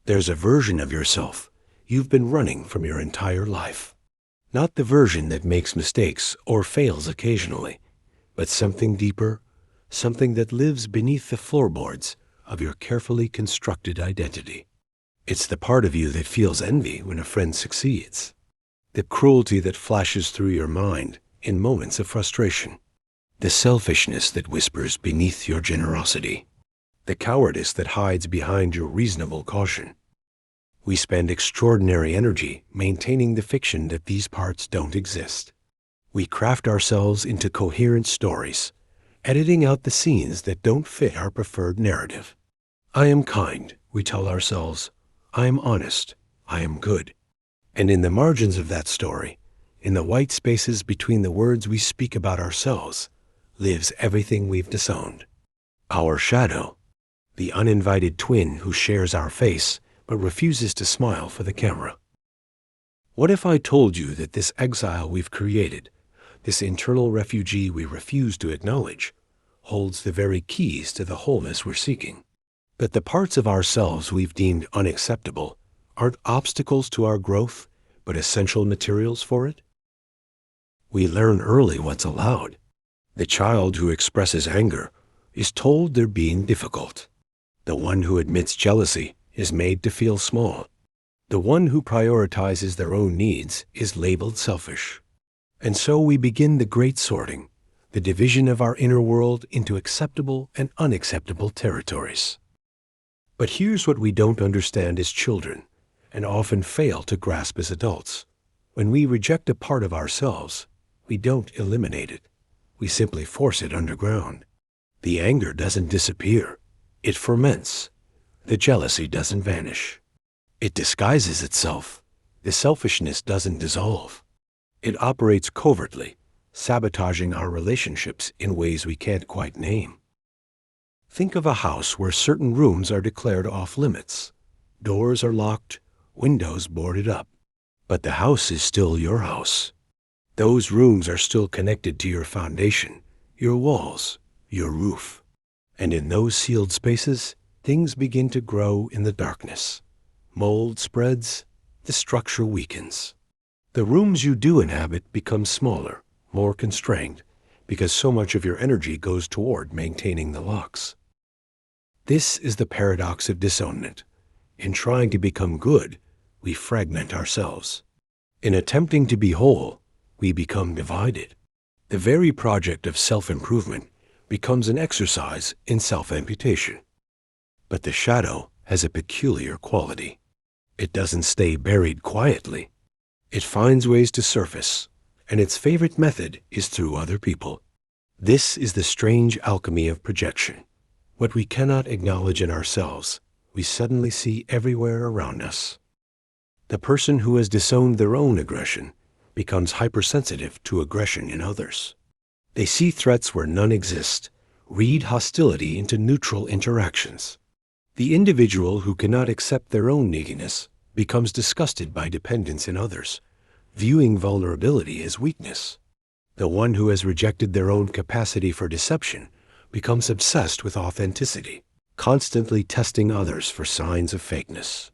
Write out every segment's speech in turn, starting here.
There's a version of yourself you've been running from your entire life. Not the version that makes mistakes or fails occasionally, but something deeper, something that lives beneath the floorboards of your carefully constructed identity. It's the part of you that feels envy when a friend succeeds, the cruelty that flashes through your mind in moments of frustration, the selfishness that whispers beneath your generosity, the cowardice that hides behind your reasonable caution. We spend extraordinary energy maintaining the fiction that these parts don't exist. We craft ourselves into coherent stories, editing out the scenes that don't fit our preferred narrative. I am kind, we tell ourselves. I am honest. I am good. And in the margins of that story, in the white spaces between the words we speak about ourselves, lives everything we've disowned. Our shadow, the uninvited twin who shares our face but refuses to smile for the camera. What if I told you that this exile we've created, this internal refugee we refuse to acknowledge, holds the very keys to the wholeness we're seeking? That the parts of ourselves we've deemed unacceptable aren't obstacles to our growth, but essential materials for it? We learn early what's allowed. The child who expresses anger is told they're being difficult. The one who admits jealousy is made to feel small. The one who prioritizes their own needs is labeled selfish. And so we begin the great sorting, the division of our inner world into acceptable and unacceptable territories. But here's what we don't understand as children, and often fail to grasp as adults. When we reject a part of ourselves, we don't eliminate it. We simply force it underground. The anger doesn't disappear. It ferments. The jealousy doesn't vanish. It disguises itself. The selfishness doesn't dissolve. It operates covertly, sabotaging our relationships in ways we can't quite name. Think of a house where certain rooms are declared off-limits. Doors are locked, windows boarded up. But the house is still your house. Those rooms are still connected to your foundation, your walls, your roof. And in those sealed spaces, things begin to grow in the darkness. Mold spreads, the structure weakens. The rooms you do inhabit become smaller, more constrained, because so much of your energy goes toward maintaining the locks. This is the paradox of disownment. In trying to become good, we fragment ourselves. In attempting to be whole, we become divided. The very project of self-improvement becomes an exercise in self-amputation. But the shadow has a peculiar quality. It doesn't stay buried quietly. It finds ways to surface, and its favorite method is through other people. This is the strange alchemy of projection. What we cannot acknowledge in ourselves, we suddenly see everywhere around us. The person who has disowned their own aggression becomes hypersensitive to aggression in others. They see threats where none exist, read hostility into neutral interactions. The individual who cannot accept their own neediness becomes disgusted by dependence in others, viewing vulnerability as weakness. The one who has rejected their own capacity for deception becomes obsessed with authenticity, constantly testing others for signs of fakeness.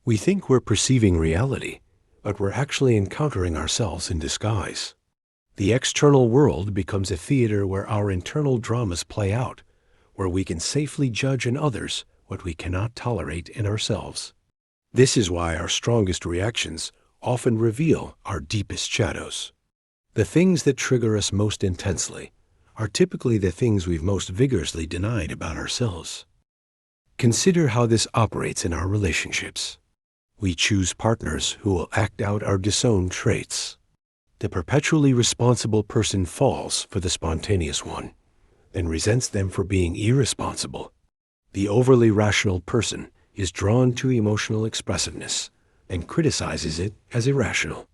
We think we're perceiving reality, but we're actually encountering ourselves in disguise. The external world becomes a theater where our internal dramas play out, where we can safely judge in others what we cannot tolerate in ourselves. This is why our strongest reactions often reveal our deepest shadows. The things that trigger us most intensely are typically the things we've most vigorously denied about ourselves. Consider how this operates in our relationships. We choose partners who will act out our disowned traits. The perpetually responsible person falls for the spontaneous one, then resents them for being irresponsible. The overly rational person is drawn to emotional expressiveness and criticizes it as irrational.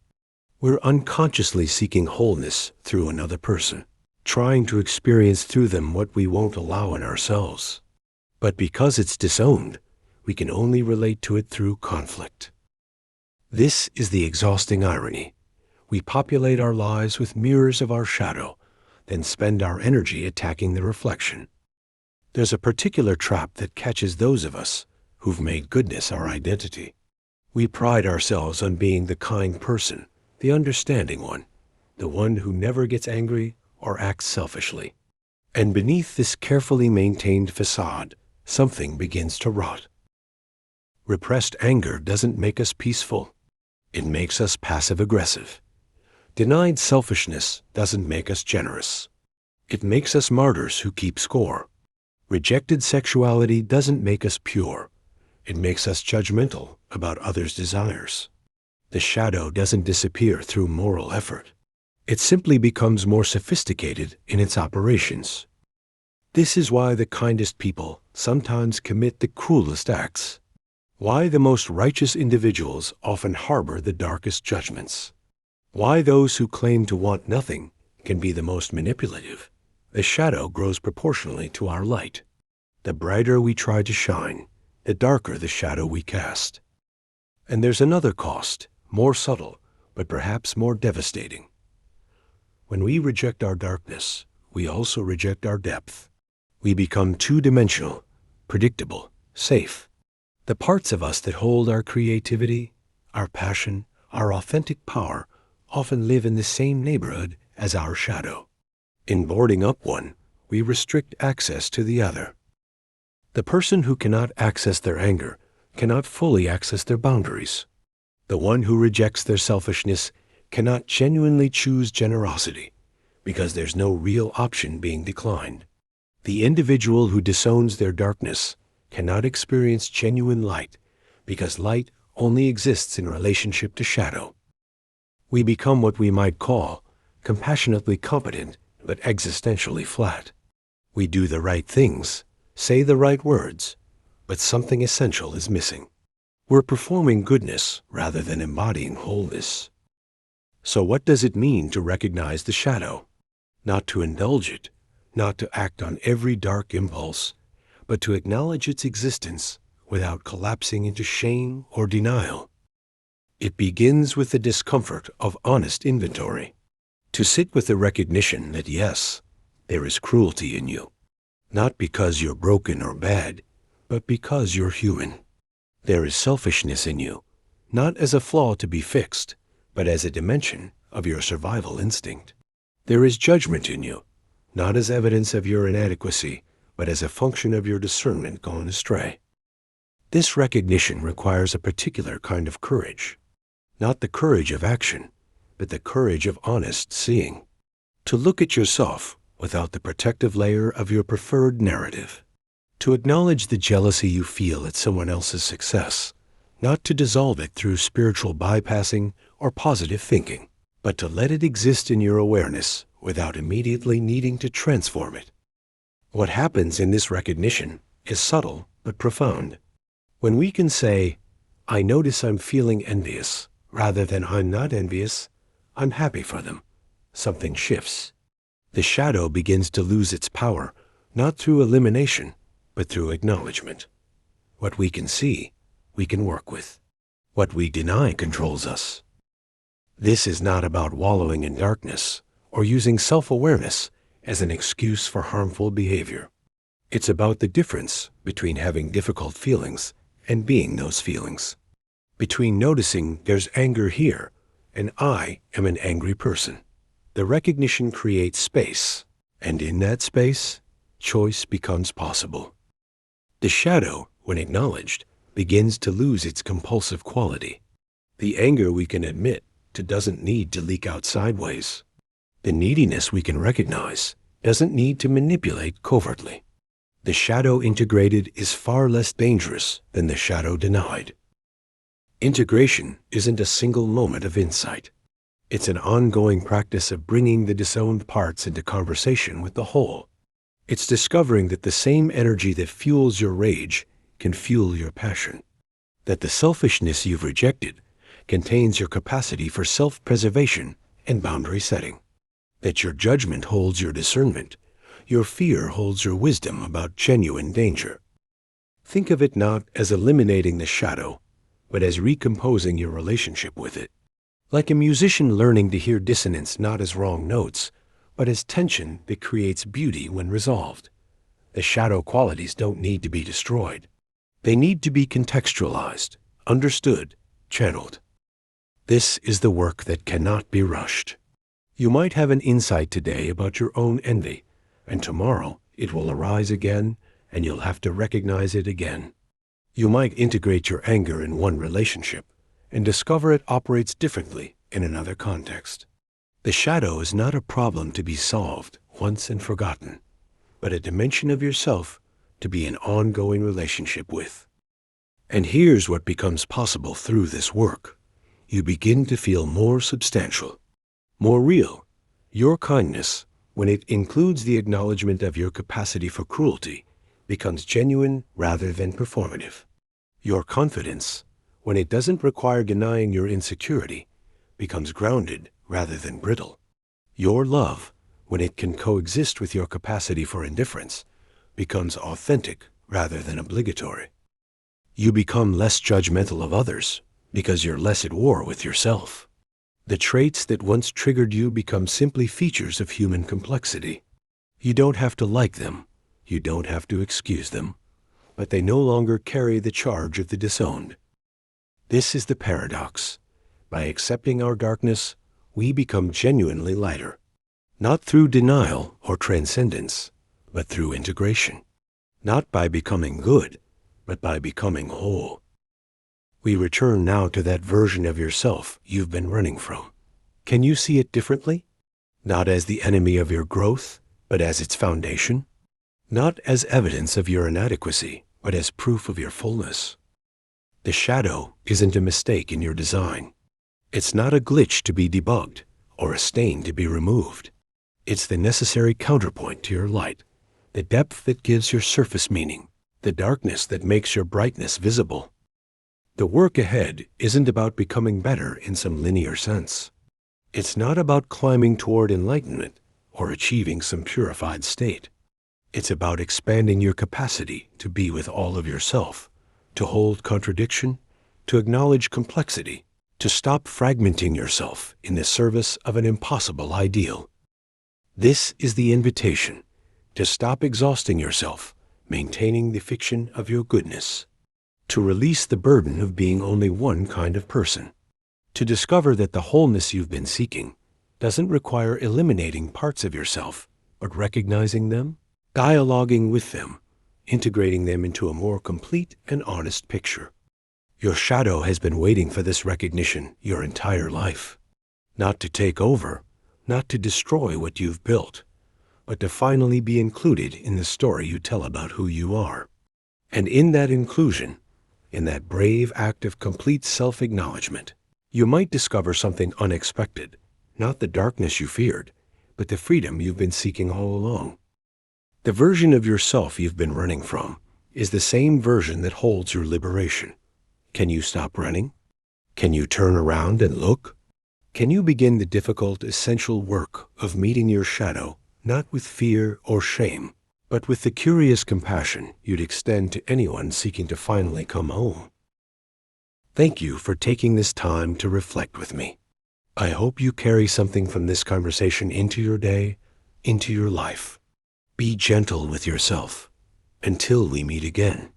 We're unconsciously seeking wholeness through another person, trying to experience through them what we won't allow in ourselves. But because it's disowned, we can only relate to it through conflict. This is the exhausting irony. We populate our lives with mirrors of our shadow, then spend our energy attacking the reflection. There's a particular trap that catches those of us who've made goodness our identity. We pride ourselves on being the kind person, the understanding one, the one who never gets angry or acts selfishly. And beneath this carefully maintained facade, something begins to rot. Repressed anger doesn't make us peaceful. It makes us passive-aggressive. Denied selfishness doesn't make us generous. It makes us martyrs who keep score. Rejected sexuality doesn't make us pure. It makes us judgmental about others' desires. The shadow doesn't disappear through moral effort. It simply becomes more sophisticated in its operations. This is why the kindest people sometimes commit the cruelest acts. Why the most righteous individuals often harbor the darkest judgments. Why those who claim to want nothing can be the most manipulative. The shadow grows proportionally to our light. The brighter we try to shine, the darker the shadow we cast. And there's another cost, more subtle, but perhaps more devastating. When we reject our darkness, we also reject our depth. We become two-dimensional, predictable, safe. The parts of us that hold our creativity, our passion, our authentic power often live in the same neighborhood as our shadow. In boarding up one, we restrict access to the other. The person who cannot access their anger cannot fully access their boundaries. The one who rejects their selfishness cannot genuinely choose generosity because there's no real option being declined. The individual who disowns their darkness cannot experience genuine light because light only exists in relationship to shadow. We become what we might call compassionately competent but existentially flat. We do the right things, say the right words, but something essential is missing. We're performing goodness rather than embodying wholeness. So what does it mean to recognize the shadow? Not to indulge it, not to act on every dark impulse, but to acknowledge its existence without collapsing into shame or denial. It begins with the discomfort of honest inventory. To sit with the recognition that yes, there is cruelty in you, not because you're broken or bad, but because you're human. There is selfishness in you, not as a flaw to be fixed, but as a dimension of your survival instinct. There is judgment in you, not as evidence of your inadequacy, but as a function of your discernment gone astray. This recognition requires a particular kind of courage, not the courage of action, but the courage of honest seeing. To look at yourself without the protective layer of your preferred narrative. To acknowledge the jealousy you feel at someone else's success, not to dissolve it through spiritual bypassing or positive thinking, but to let it exist in your awareness without immediately needing to transform it. What happens in this recognition is subtle but profound. When we can say, I notice I'm feeling envious, rather than I'm not envious, I'm happy for them, something shifts. The shadow begins to lose its power, not through elimination, but through acknowledgement. What we can see, we can work with. What we deny controls us. This is not about wallowing in darkness or using self-awareness as an excuse for harmful behavior. It's about the difference between having difficult feelings and being those feelings. Between noticing there's anger here and I am an angry person. The recognition creates space, and in that space, choice becomes possible. The shadow, when acknowledged, begins to lose its compulsive quality. The anger we can admit to doesn't need to leak out sideways. The neediness we can recognize doesn't need to manipulate covertly. The shadow integrated is far less dangerous than the shadow denied. Integration isn't a single moment of insight. It's an ongoing practice of bringing the disowned parts into conversation with the whole. It's discovering that the same energy that fuels your rage can fuel your passion. That the selfishness you've rejected contains your capacity for self-preservation and boundary setting. That your judgment holds your discernment, your fear holds your wisdom about genuine danger. Think of it not as eliminating the shadow, but as recomposing your relationship with it. Like a musician learning to hear dissonance not as wrong notes, but as tension that creates beauty when resolved. The shadow qualities don't need to be destroyed. They need to be contextualized, understood, channeled. This is the work that cannot be rushed. You might have an insight today about your own envy, and tomorrow it will arise again, and you'll have to recognize it again. You might integrate your anger in one relationship and discover it operates differently in another context. The shadow is not a problem to be solved once and forgotten, but a dimension of yourself to be in ongoing relationship with. And here's what becomes possible through this work. You begin to feel more substantial, more real. Your kindness, when it includes the acknowledgement of your capacity for cruelty, becomes genuine rather than performative. Your confidence, when it doesn't require denying your insecurity, becomes grounded rather than brittle. Your love, when it can coexist with your capacity for indifference, becomes authentic rather than obligatory. You become less judgmental of others because you're less at war with yourself. The traits that once triggered you become simply features of human complexity. You don't have to like them. You don't have to excuse them. But they no longer carry the charge of the disowned. This is the paradox. By accepting our darkness, we become genuinely lighter. Not through denial or transcendence, but through integration. Not by becoming good, but by becoming whole. We return now to that version of yourself you've been running from. Can you see it differently? Not as the enemy of your growth, but as its foundation? Not as evidence of your inadequacy, but as proof of your fullness. The shadow isn't a mistake in your design. It's not a glitch to be debugged or a stain to be removed. It's the necessary counterpoint to your light, the depth that gives your surface meaning, the darkness that makes your brightness visible. The work ahead isn't about becoming better in some linear sense. It's not about climbing toward enlightenment or achieving some purified state. It's about expanding your capacity to be with all of yourself, to hold contradiction, to acknowledge complexity, to stop fragmenting yourself in the service of an impossible ideal. This is the invitation, to stop exhausting yourself, maintaining the fiction of your goodness, to release the burden of being only one kind of person, to discover that the wholeness you've been seeking doesn't require eliminating parts of yourself, but recognizing them, dialoguing with them, integrating them into a more complete and honest picture. Your shadow has been waiting for this recognition your entire life. Not to take over, not to destroy what you've built, but to finally be included in the story you tell about who you are. And in that inclusion, in that brave act of complete self-acknowledgement, you might discover something unexpected, not the darkness you feared, but the freedom you've been seeking all along. The version of yourself you've been running from is the same version that holds your liberation. Can you stop running? Can you turn around and look? Can you begin the difficult, essential work of meeting your shadow, not with fear or shame, but with the curious compassion you'd extend to anyone seeking to finally come home? Thank you for taking this time to reflect with me. I hope you carry something from this conversation into your day, into your life. Be gentle with yourself. Until we meet again.